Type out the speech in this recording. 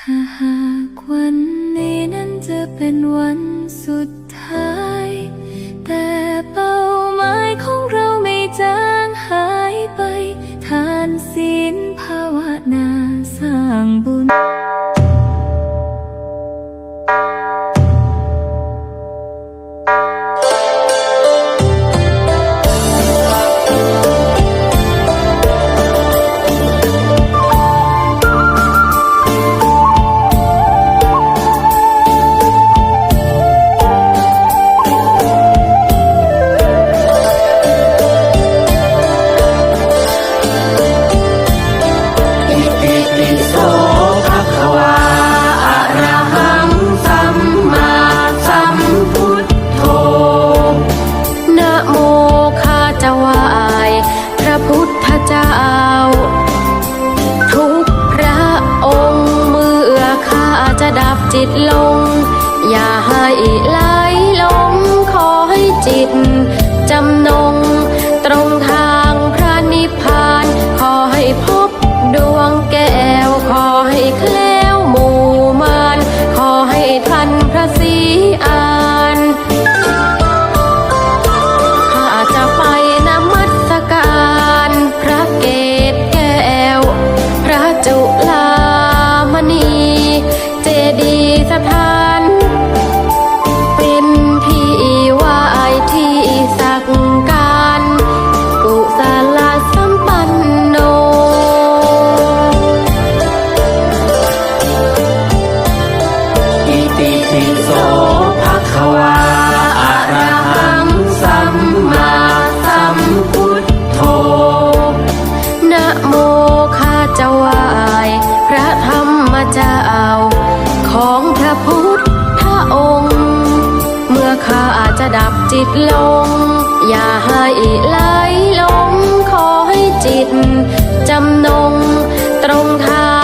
ถ้าหากวันนี้นั้นจะเป็นวันสุดท้ายแต่เป้าหมายของเราไม่จางหายไปทานศีลภาวนาสร้างบุญพุทธเจ้าทุกพระองค์เมื่อข้าจะดับจิตลงอย่าให้ไหลลงขอให้จิตจำนงตรงทางพระนิพพานขอให้พบดวงแก้วขอให้แคล้วหมู่มารขอให้ทันพระศรีอานข้าจะไปนมัสการพระเกศแก้วพระจุฬามณีเจดีย์สถานเป็นที่ไหว้ที่สักการกุศลสัมปันโนอิติปิโสภะคะวาอะระหังสัมมาสัมพุทโธนะโมข้าจะไหว้พระธรรมเจ้าของพระพุทธองค์เมื่อข้าจะดับจิตลงอย่าให้ไหลลงขอให้จิตจำนงตรงทาง